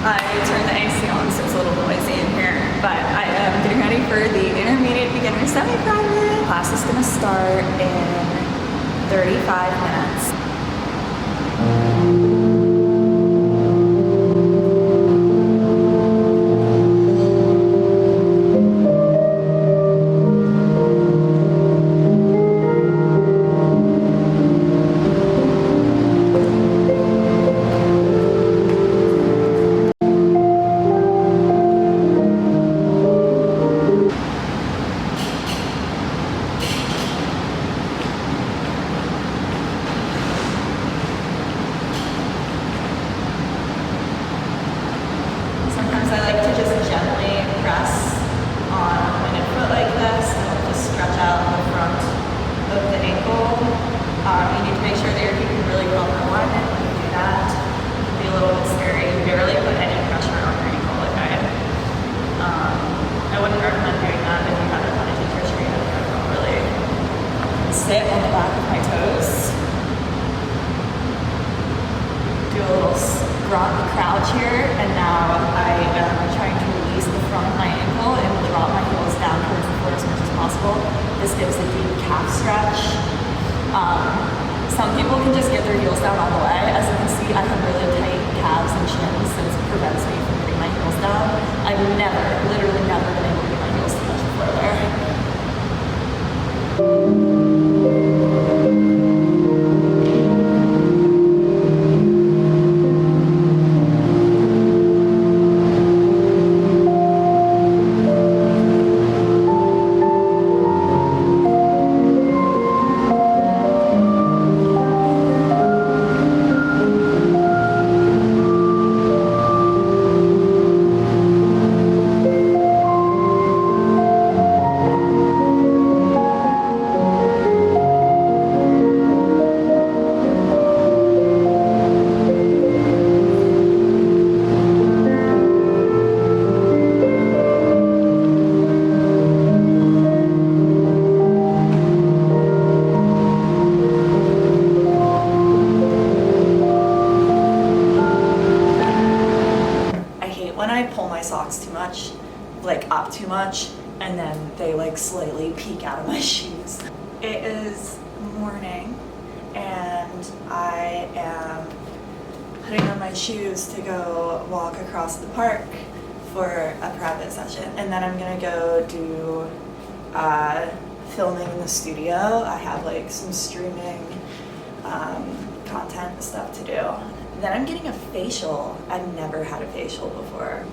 I turned the AC on so it's a little noisy in here, but I am getting ready for the intermediate beginner semi-private. Class is gonna start in 35 minutes. Sometimes I like to just gently press on a pointed foot like this and just stretch out the front of the ankle. You need to make sure that you're keeping really well in alignment when you do that. It can be a little bit scary. You barely put any pressure on your ankle like I am. I wouldn't recommend doing that if you haven't had a teacher show you how to properly sit on the back of my toes. Do a little crouch here, and now I am trying to release the front of my ankle and drop my heels down towards the floor as much as possible. This gives a deep calf stretch. Some people can just get their heels down all the way. As you can see, I have really tight calves and shins, so it prevents me from getting my heels down. I've never, literally never been able to get my heels to touch the floor there. When I pull my socks too much, like up too much, and then they like slightly peek out of my shoes. It is morning and I am putting on my shoes to go walk across the park for a private session, and then I'm gonna go do filming in the studio. I have like some streaming content and stuff to do. Then I'm getting a facial. I've never had a facial before.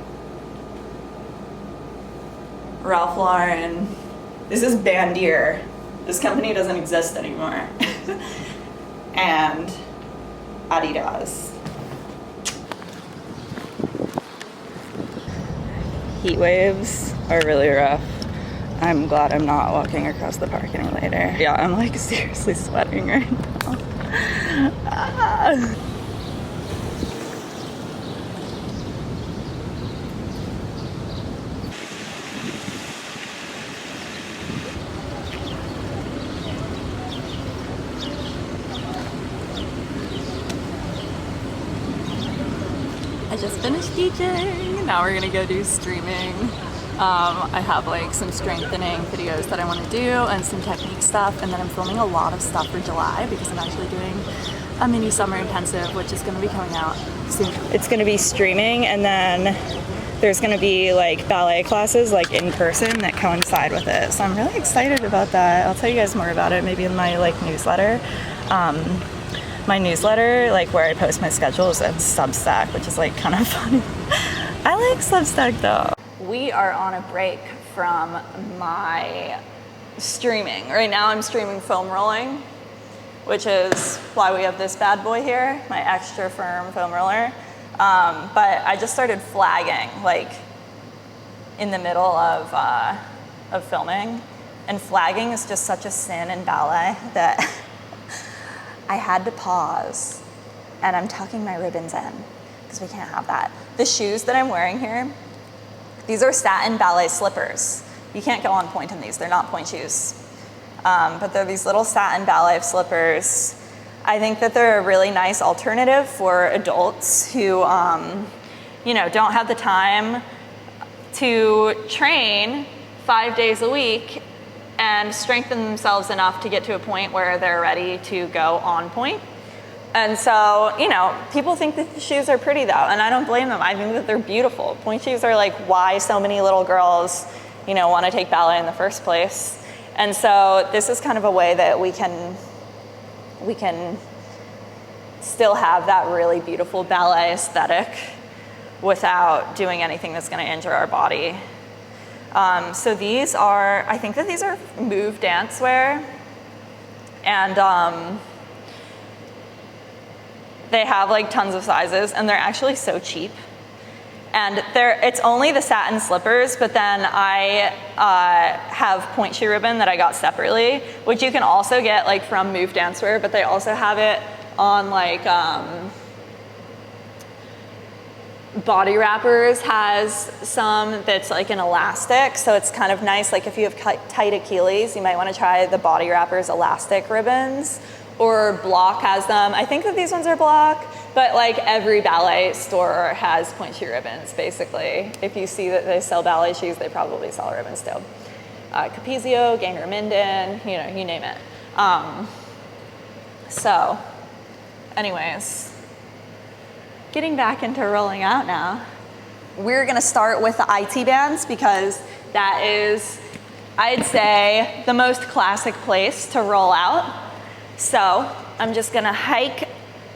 Ralph Lauren. This is Bandier. This company doesn't exist anymore. And Adidas. Heat waves are really rough. I'm glad I'm not walking across the park any later. Yeah, I'm like seriously sweating right now. I just finished teaching. Now we're gonna go do streaming. I have like some strengthening videos that I want to do and some technique stuff, and then I'm filming a lot of stuff for July because I'm actually doing a mini summer intensive, which is going to be coming out soon. It's going to be streaming, and then there's going to be like ballet classes like in person that coincide with it. So I'm really excited about that. I'll tell you guys more about it maybe in my like newsletter. My newsletter, like where I post my schedules, and Substack, which is like kind of funny. I like Substack though. We are on a break from my streaming. Right now I'm streaming foam rolling, which is why we have this bad boy here, my extra firm foam roller. But I just started flagging like in the middle of filming. And flagging is just such a sin in ballet that I had to pause, and I'm tucking my ribbons in because we can't have that. The shoes that I'm wearing here, these are satin ballet slippers. You can't go on point in these, they're not point shoes. But they're these little satin ballet slippers. I think that they're a really nice alternative for adults who don't have the time to train 5 days a week and strengthen themselves enough to get to a point where they're ready to go on point. And so, people think that the shoes are pretty though, and I don't blame them. I think that they're beautiful. Point shoes are like why so many little girls, want to take ballet in the first place. And so this is kind of a way that we can still have that really beautiful ballet aesthetic without doing anything that's going to injure our body. So I think that these are Move dance wear, and they have like tons of sizes, and they're actually so cheap. And it's only the satin slippers, but then I have point shoe ribbon that I got separately, which you can also get like from Move Dancewear, but they also have it on like Body Wrappers has some that's like an elastic, so it's kind of nice. Like if you have tight Achilles, you might want to try the Body Wrappers elastic ribbons. Or Block has them. I think that these ones are Block, but like every ballet store has point shoe ribbons, basically. If you see that they sell ballet shoes, they probably sell ribbons too. Capezio, Ganger Minden, you name it. So, anyways, getting back into rolling out now. We're gonna start with the IT bands because that is, I'd say, the most classic place to roll out. So I'm just gonna hike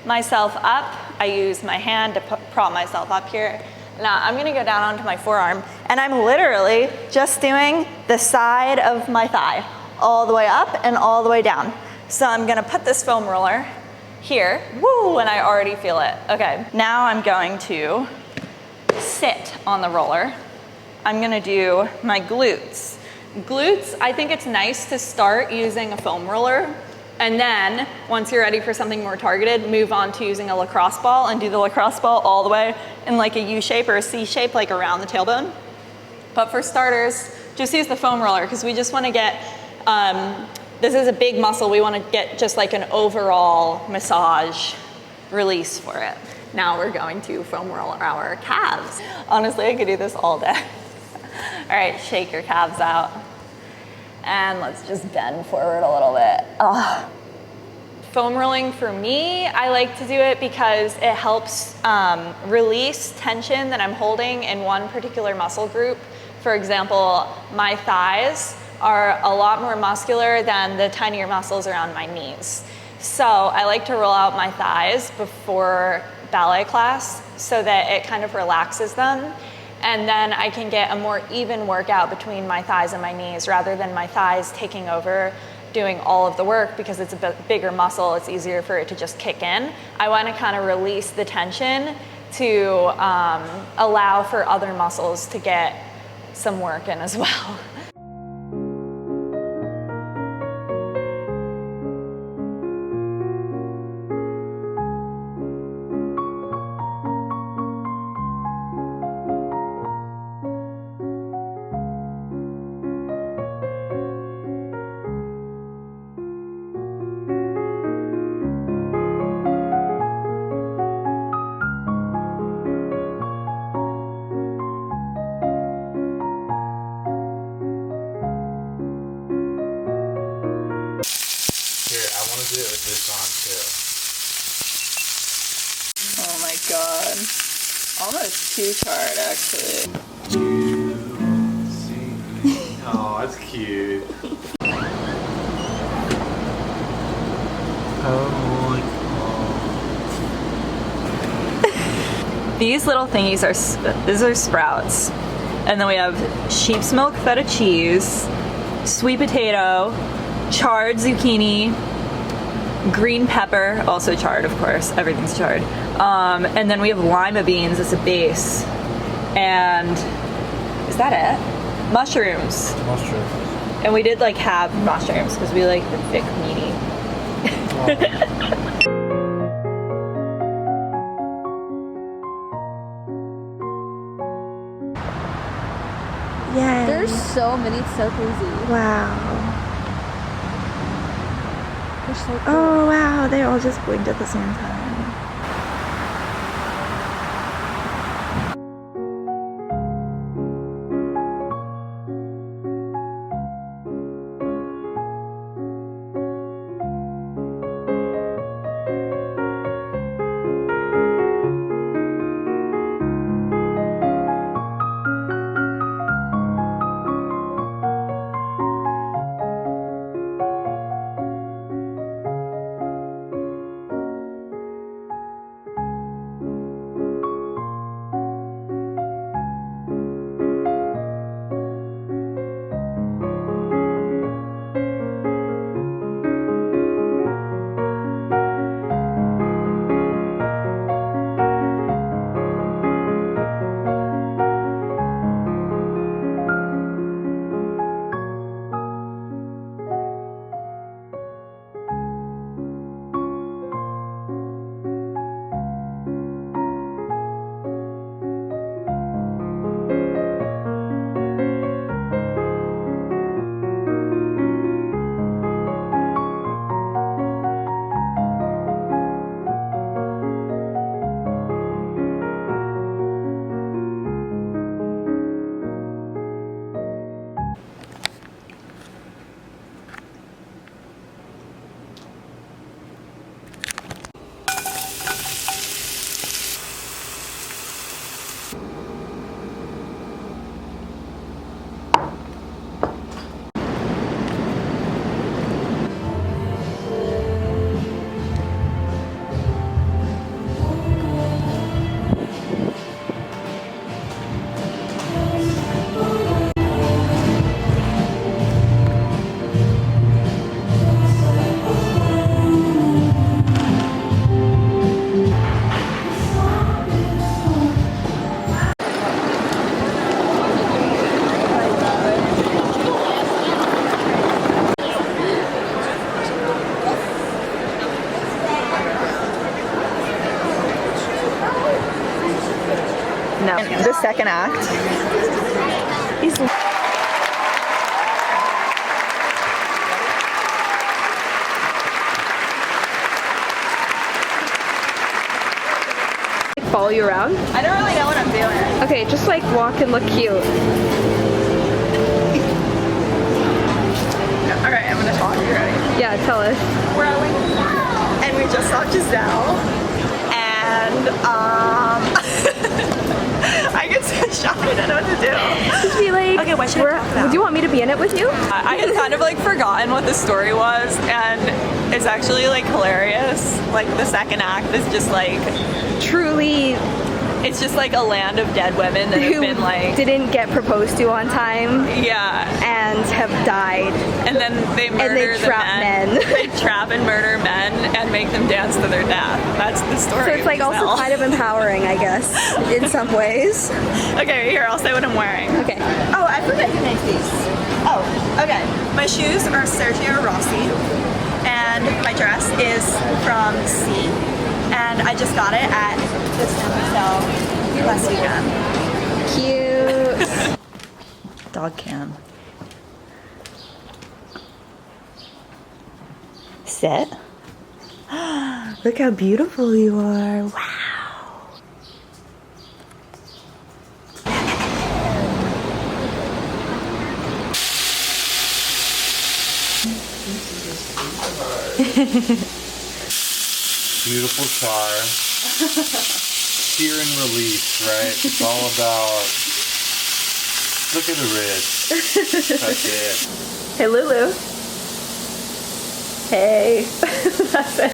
myself up. I use my hand to prop myself up here. Now I'm gonna go down onto my forearm, and I'm literally just doing the side of my thigh, all the way up and all the way down. So I'm gonna put this foam roller here, woo, and I already feel it. Okay, now I'm going to sit on the roller. I'm gonna do my glutes. Glutes, I think it's nice to start using a foam roller, and then once you're ready for something more targeted, move on to using a lacrosse ball and do the lacrosse ball all the way in like a U shape or a C shape, like around the tailbone. But for starters, just use the foam roller because we just want to get, this is a big muscle, we want to get just like an overall massage release for it. Now we're going to foam roll our calves. Honestly, I could do this all day. All right, shake your calves out. And let's just bend forward a little bit. Foam rolling for me, I like to do it because it helps release tension that I'm holding in one particular muscle group. For example, my thighs are a lot more muscular than the tinier muscles around my knees. So I like to roll out my thighs before ballet class so that it kind of relaxes them. And then I can get a more even workout between my thighs and my knees rather than my thighs taking over doing all of the work because it's a bigger muscle, it's easier for it to just kick in. I want to kind of release the tension to allow for other muscles to get some work in as well. Oh my god. Almost too charred, actually. Oh, that's cute. Oh my god. These little thingies these are sprouts. And then we have sheep's milk feta cheese, sweet potato, charred zucchini, green pepper, also charred, of course, everything's charred. And then we have lima beans as a base. And is that it? Mushrooms. Mushrooms. And we did like half mushrooms because we like the thick, meaty. Yeah. There's so many, it's so crazy. Wow. They're so cool. Oh wow, they all just blinked at the same time. No, the second act. He's Follow you around? I don't really know what I'm doing. Okay, just like walk and look cute. Alright, I'm gonna talk. You ready? Yeah, tell us. We're at like and we just saw Giselle. And I get so shy, I don't know what to do. Just be like, Okay, what should I talk about? do you want me to be in it with you? I had kind of like forgotten what the story was, and it's actually like hilarious. Like the second act is just like, Truly, it's just like a land of dead women that have who been like, didn't get proposed to on time yeah, and have died. and then they murder they the trap men. They trap and murder men and make them dance to their death. That's the story. So it's like of also Giselle. kind of empowering, I guess, in some ways. Okay, here, I'll say what I'm wearing. Okay. Oh, I forgot to make these. Oh, okay. My shoes are Sergio Rossi, and my dress is from C, and I just got it at this hotel last weekend. Cute. Dog cam. Sit. Look how beautiful you are. Wow. Beautiful char. Sheer and release, right? It's all about. Look at the wrist. That's it. Hey, Lulu. Hey. That's it.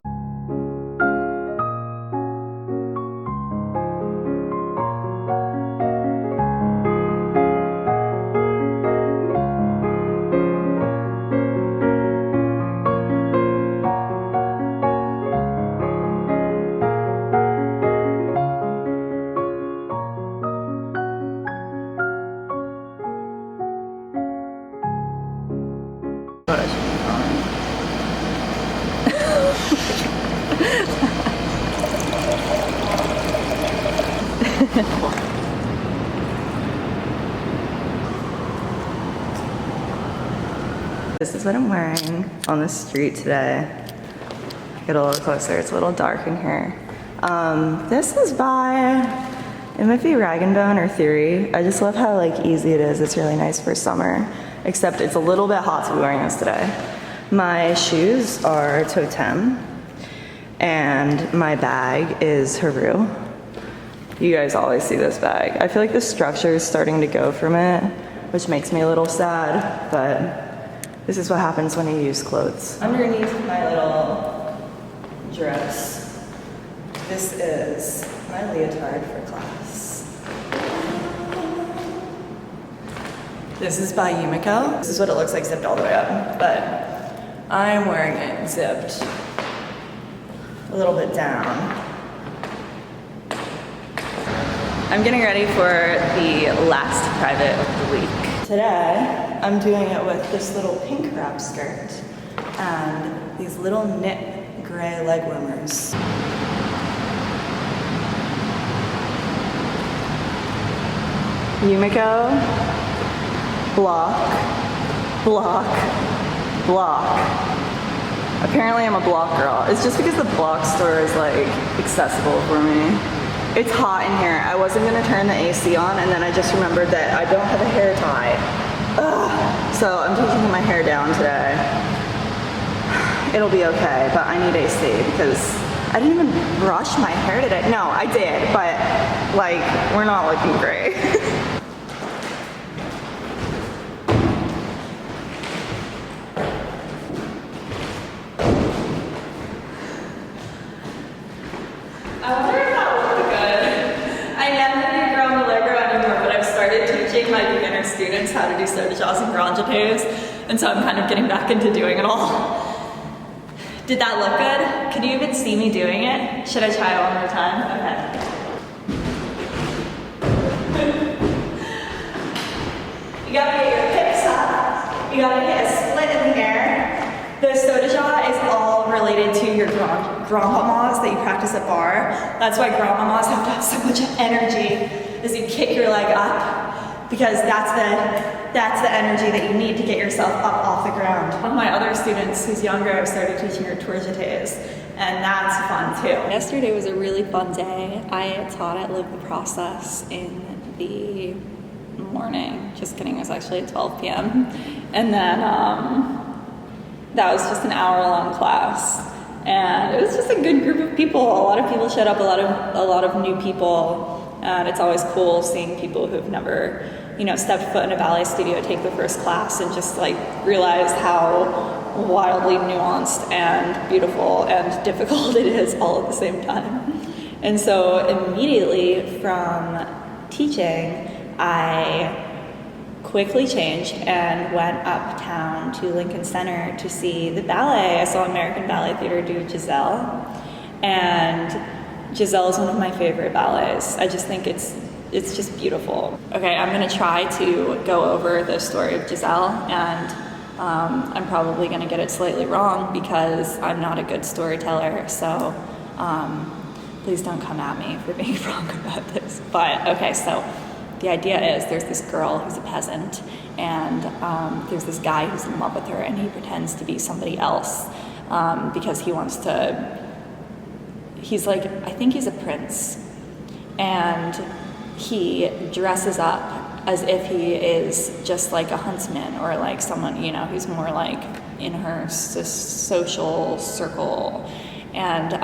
This is what I'm wearing on the street today. Get a little closer, it's a little dark in here. This is by, it might be Rag & Bone or Theory. I just love how like easy it is. It's really nice for summer, except it's a little bit hot to be wearing this today. My shoes are Totem, and my bag is Haru. You guys always see this bag. I feel like the structure is starting to go from it, which makes me a little sad, but this is what happens when you use clothes. Underneath my little dress, this is my leotard for class. This is by Yumiko. This is what it looks like zipped all the way up, but I'm wearing it zipped a little bit down. I'm getting ready for the last private of the week. Today, I'm doing it with this little pink wrap skirt and these little knit gray leg warmers. Yumiko, block, block, block. Apparently I'm a block girl. It's just because the block store is like accessible for me. It's hot in here. I wasn't gonna turn the AC on, and then I just remembered that I don't have a hair tie. Ugh. So I'm taking my hair down today. It'll be okay, but I need AC because I didn't even brush my hair today. No, I did, but like, we're not looking great. I wonder if that would look good. I never do Grand Allegro anymore, but I've started teaching my beginner students how to do soda jaws and grand jetés, and so I'm kind of getting back into doing it all. Did that look good? Could you even see me doing it? Should I try it one more time? Okay. You gotta get your hips up. You gotta get a split in the air. The soda jaw is all related to your grand mamas that you practice at bar. That's why grand mamas have to have so much energy as you kick your leg up, because that's the energy that you need to get yourself up off the ground. One of my other students who's younger, I started teaching her tour jetés, and that's fun too. Yesterday was a really fun day. I taught at Live the Process in the morning. Just kidding, it was actually at 12 p.m. And then that was just an hour-long class. And it was just a good group of people. A lot of people showed up, a lot of new people. And it's always cool seeing people who've never, stepped foot in a ballet studio take their first class and just like realize how wildly nuanced and beautiful and difficult it is all at the same time. And so immediately from teaching, I quickly changed and went uptown to Lincoln Center to see the ballet. I saw American Ballet Theater do Giselle, and Giselle is one of my favorite ballets. I just think it's just beautiful. Okay, I'm gonna try to go over the story of Giselle, and I'm probably gonna get it slightly wrong because I'm not a good storyteller, so please don't come at me for being wrong about this. But okay, so the idea is there's this girl who's a peasant, and there's this guy who's in love with her, and he pretends to be somebody else because he wants to, he's like, I think he's a prince, and he dresses up as if he is just like a huntsman or like someone, who's more like in her social circle, and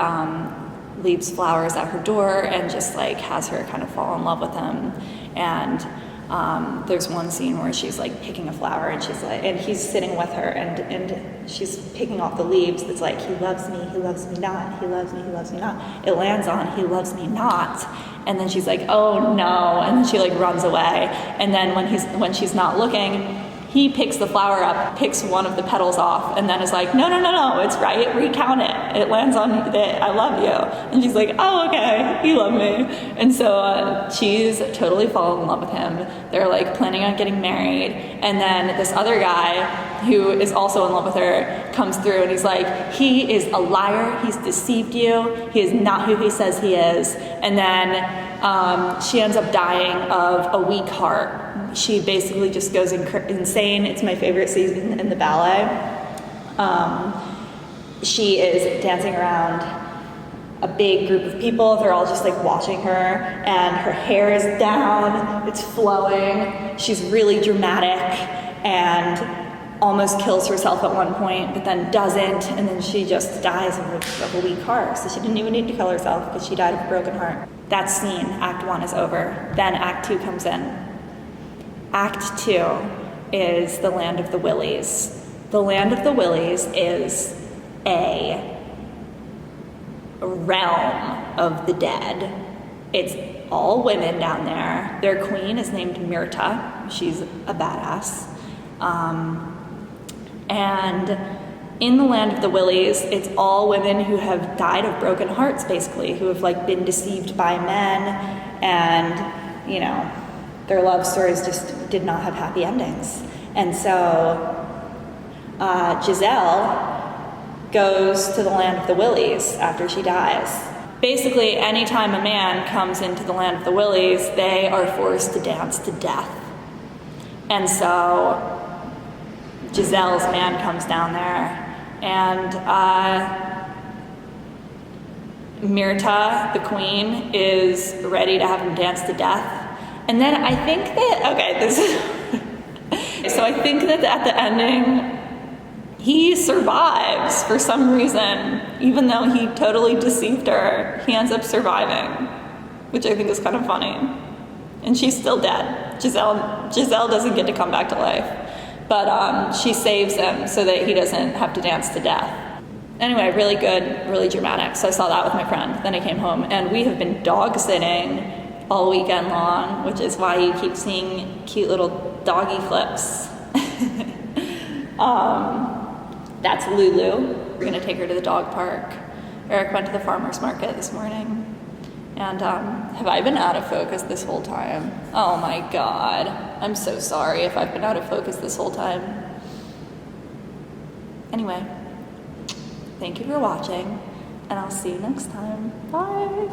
leaves flowers at her door and just like has her kind of fall in love with him. And there's one scene where she's like picking a flower, and she's like, and he's sitting with her, and she's picking off the leaves. It's like, he loves me not, he loves me not. It lands on, he loves me not. And then she's like, oh no, and then she like runs away. And then when she's not looking, he picks the flower up, picks one of the petals off, and then is like, no, it's right, recount it. It lands on it, I love you. And she's like, oh, okay, you love me. And so she's totally fallen in love with him. They're like planning on getting married. And then this other guy who is also in love with her comes through, and he's like, he is a liar, he's deceived you, he is not who he says he is. And then she ends up dying of a weak heart. She basically just goes insane. It's my favorite season in the ballet. She is dancing around a big group of people. They're all just like watching her, and her hair is down, it's flowing. She's really dramatic and almost kills herself at one point, but then doesn't, and then she just dies of a weak heart. So she didn't even need to kill herself because she died of a broken heart. That scene, Act 1 is over. Then Act 2 comes in. Act 2 is the Land of the Willies. The Land of the Willies is a realm of the dead. It's all women down there. Their queen is named Myrta. She's a badass. And in the Land of the Willies, it's all women who have died of broken hearts, basically, who have like been deceived by men, and their love stories just did not have happy endings. And so Giselle goes to the Land of the Willies after she dies. Basically, anytime a man comes into the Land of the Willies, they are forced to dance to death. And so Giselle's man comes down there, and Myrta, the queen, is ready to have him dance to death. And then I think that, so I think that at the ending, he survives for some reason, even though he totally deceived her. He ends up surviving, which I think is kind of funny. And she's still dead. Giselle doesn't get to come back to life, but she saves him so that he doesn't have to dance to death. Anyway, really good, really dramatic. So I saw that with my friend. Then I came home, and we have been dog sitting all weekend long, which is why you keep seeing cute little doggy clips. That's Lulu. We're gonna take her to the dog park. Eric went to the farmer's market this morning. And have I been out of focus this whole time? Oh my God. I'm so sorry if I've been out of focus this whole time. Anyway, thank you for watching, and I'll see you next time. Bye.